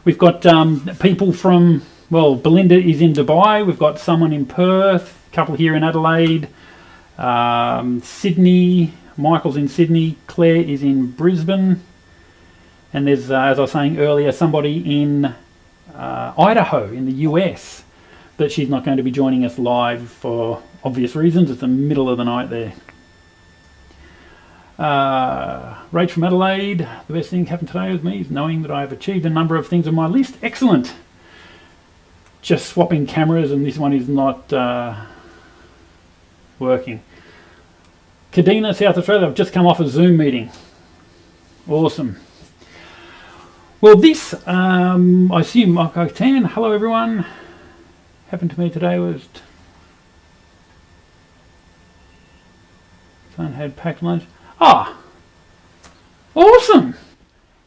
We've got people from, well, Belinda is in Dubai. We've got someone in Perth, a couple here in Adelaide, Sydney. Michael's in Sydney. Claire is in Brisbane. And there's, as I was saying earlier, somebody in Idaho in the US. But she's not going to be joining us live for obvious reasons. It's the middle of the night there. Rach from Adelaide. The best thing happened today with me is knowing that I've achieved a number of things on my list. Excellent. Just swapping cameras, and this one is not working. Kadena, South Australia. I've just come off a Zoom meeting. Awesome. Well, this, I assume, okay, hello everyone. Happened to me today was someone had packed lunch. Ah, awesome!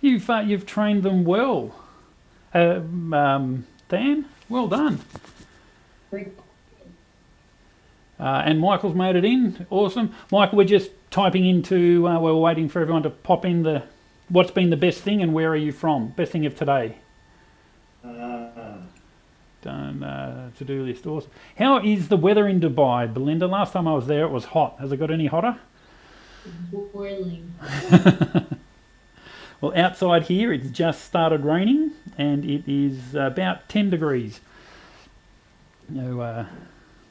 You've trained them well, Dan. Well done. And Michael's made it in. Awesome, Michael. We're just typing into. We're waiting for everyone to pop in the. What's been the best thing and where are you from? Best thing of today. Done to-do list. Awesome. How is the weather in Dubai, Belinda? Last time I was there, it was hot. Has it got any hotter? Boiling. Well, outside here, it's just started raining, and it is about 10 degrees.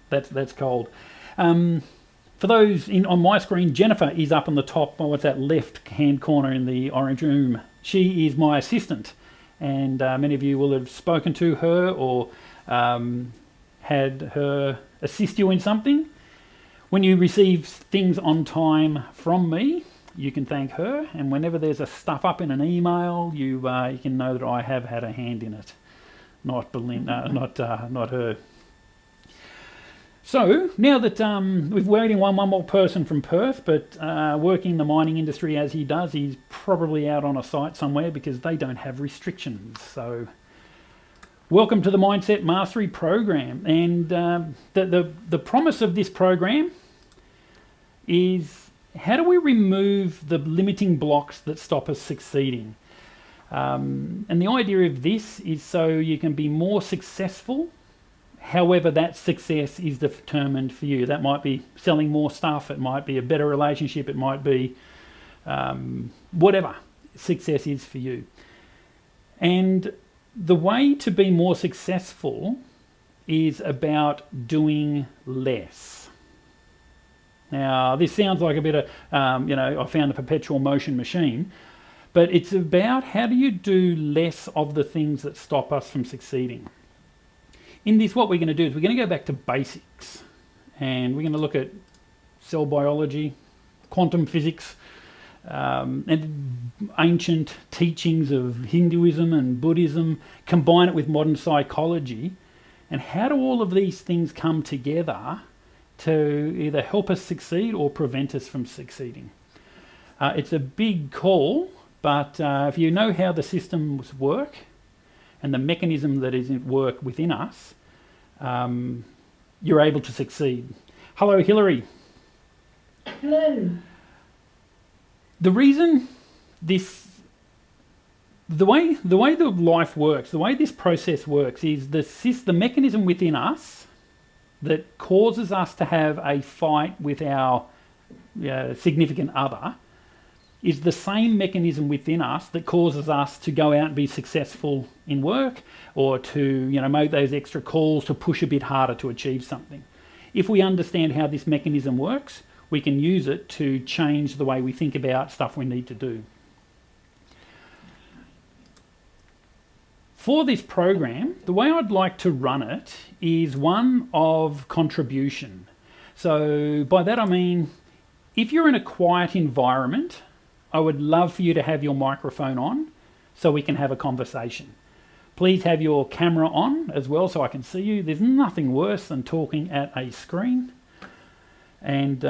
That's cold. For those on my screen, Jennifer is up on the top. What's that left-hand corner in the orange room? She is my assistant. And many of you will have spoken to her or had her assist you in something. When you receive things on time from me, you can thank her. And whenever there's a stuff up in an email, you can know that I have had a hand in it, not Belinda, not her. So now that we're waiting one more person from Perth, but working in the mining industry as he does, he's probably out on a site somewhere because they don't have restrictions. So welcome to the Mindset Mastery Program. And the promise of this program is how do we remove the limiting blocks that stop us succeeding? And the idea of this is so you can be more successful. However, that success is determined for you. That might be selling more stuff. It might be a better relationship. It might be whatever success is for you. And the way to be more successful is about doing less. Now, this sounds like a bit of, I found a perpetual motion machine, but it's about how do you do less of the things that stop us from succeeding. In this, what we're going to do is we're going to go back to basics, and we're going to look at cell biology, quantum physics, and ancient teachings of Hinduism and Buddhism, combine it with modern psychology, and how do all of these things come together to either help us succeed or prevent us from succeeding. It's a big call, but if you know how the systems work, and the mechanism that is at work within us, you're able to succeed. Hello, Hillary. Hello. The reason the way the life works, the way this process works is the mechanism within us that causes us to have a fight with our significant other is the same mechanism within us that causes us to go out and be successful in work or to make those extra calls to push a bit harder to achieve something. If we understand how this mechanism works, we can use it to change the way we think about stuff we need to do. For this program, the way I'd like to run it is one of contribution. So by that I mean, if you're in a quiet environment, I would love for you to have your microphone on so we can have a conversation. Please have your camera on as well so I can see you. There's nothing worse than talking at a screen. And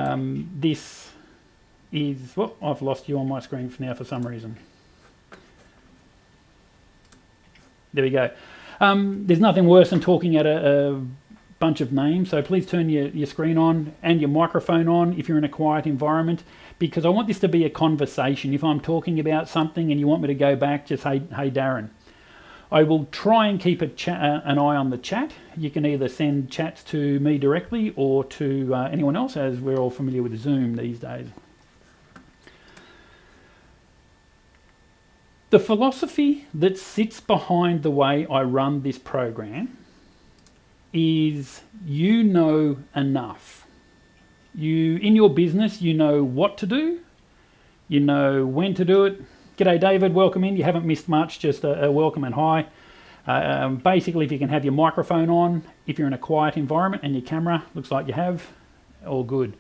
this is, well, I've lost you on my screen for now for some reason. There we go. There's nothing worse than talking at a bunch of names, so please turn your screen on and your microphone on if you're in a quiet environment, because I want this to be a conversation. If I'm talking about something and you want me to go back, just hey Darren. I will try and keep an eye on the chat. You can either send chats to me directly or to anyone else, as we're all familiar with Zoom these days. The philosophy that sits behind the way I run this program is you know enough. In your business, you know what to do, you know when to do it. G'day David, welcome in. You haven't missed much, just a welcome and hi. Basically, if you can have your microphone on, if you're in a quiet environment, and your camera, looks like you have, all good.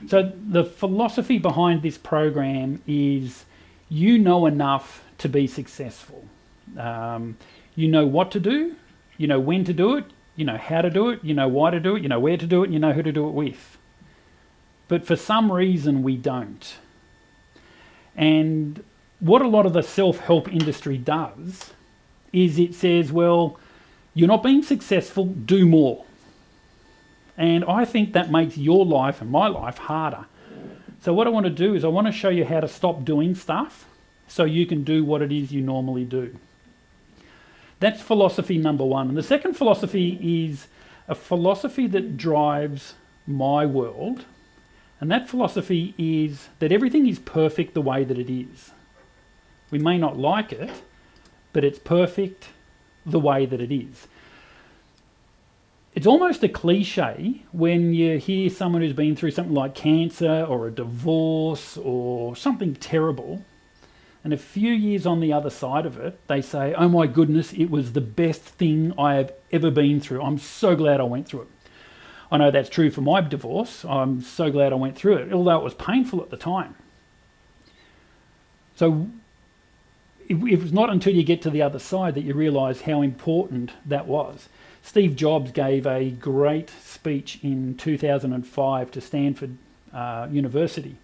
So the philosophy behind this program is you know enough to be successful. You know what to do, you know when to do it, you know how to do it, you know why to do it, you know where to do it, and you know who to do it with. But for some reason we don't. And what a lot of the self-help industry does is it says, well, you're not being successful, do more. And I think that makes your life and my life harder. So what I want to do is I want to show you how to stop doing stuff so you can do what it is you normally do. That's philosophy number one. And the second philosophy is a philosophy that drives my world. And that philosophy is that everything is perfect the way that it is. We may not like it, but it's perfect the way that it is. It's almost a cliche when you hear someone who's been through something like cancer or a divorce or something terrible, and a few years on the other side of it, they say, oh my goodness, it was the best thing I have ever been through. I'm so glad I went through it. I know that's true for my divorce. I'm so glad I went through it, although it was painful at the time. So it was not until you get to the other side that you realise how important that was. Steve Jobs gave a great speech in 2005 to Stanford University.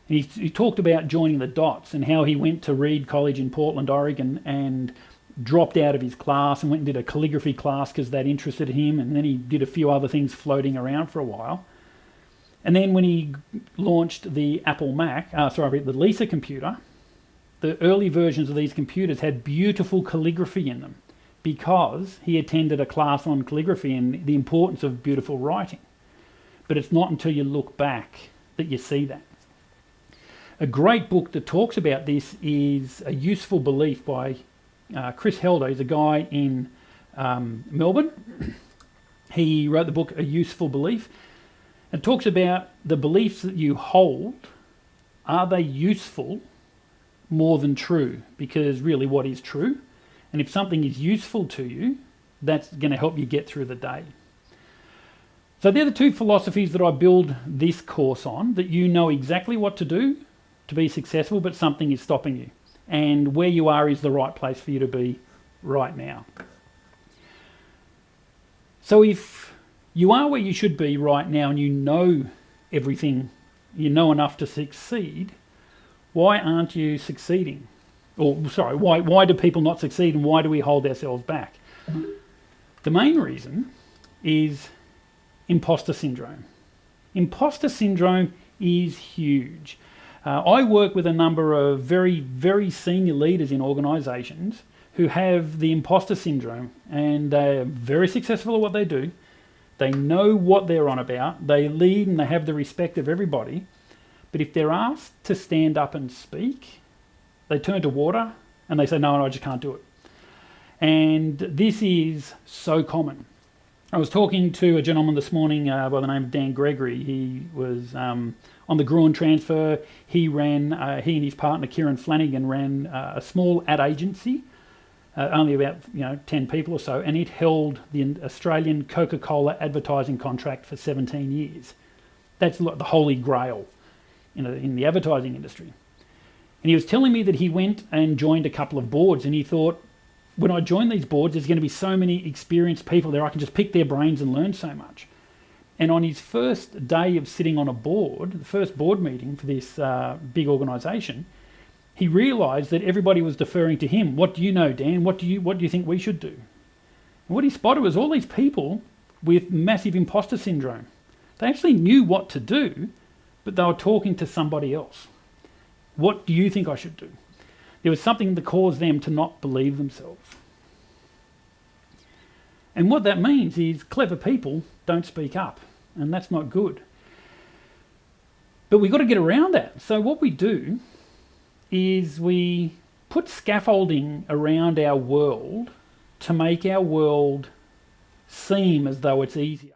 He talked about joining the dots and how he went to Reed College in Portland, Oregon, and dropped out of his class and went and did a calligraphy class because that interested him, and then he did a few other things floating around for a while. And then when he launched the the Lisa computer, the early versions of these computers had beautiful calligraphy in them because he attended a class on calligraphy and the importance of beautiful writing. But it's not until you look back that you see that. A great book that talks about this is A Useful Belief by Chris Helder. He's a guy in Melbourne. He wrote the book A Useful Belief. It talks about the beliefs that you hold. Are they useful more than true? Because really, what is true? And if something is useful to you, that's going to help you get through the day. So they're the two philosophies that I build this course on, that you know exactly what to do to be successful, but something is stopping you. And where you are is the right place for you to be right now. So if you are where you should be right now and you know everything, you know enough to succeed, why aren't you succeeding? Or sorry, why do people not succeed, and why do we hold ourselves back? The main reason is imposter syndrome. Imposter syndrome is huge. I work with a number of very, very senior leaders in organisations who have the imposter syndrome, and they're very successful at what they do. They know what they're on about. They lead and they have the respect of everybody. But if they're asked to stand up and speak, they turn to water and they say, no, I just can't do it. And this is so common. I was talking to a gentleman this morning by the name of Dan Gregory. He was on the Gruen transfer. He and his partner Kieran Flanagan ran a small ad agency, only about 10 people or so, and it held the Australian Coca-Cola advertising contract for 17 years. That's the holy grail in the advertising industry. And he was telling me that he went and joined a couple of boards, and he thought, when I join these boards, there's going to be so many experienced people there, I can just pick their brains and learn so much. And on his first day of sitting on a board, the first board meeting for this big organisation, he realised that everybody was deferring to him. What do you know, Dan? What do you think we should do? And what he spotted was all these people with massive imposter syndrome. They actually knew what to do, but they were talking to somebody else. What do you think I should do? There was something that caused them to not believe themselves. And what that means is clever people don't speak up, and that's not good. But we've got to get around that. So what we do is we put scaffolding around our world to make our world seem as though it's easier.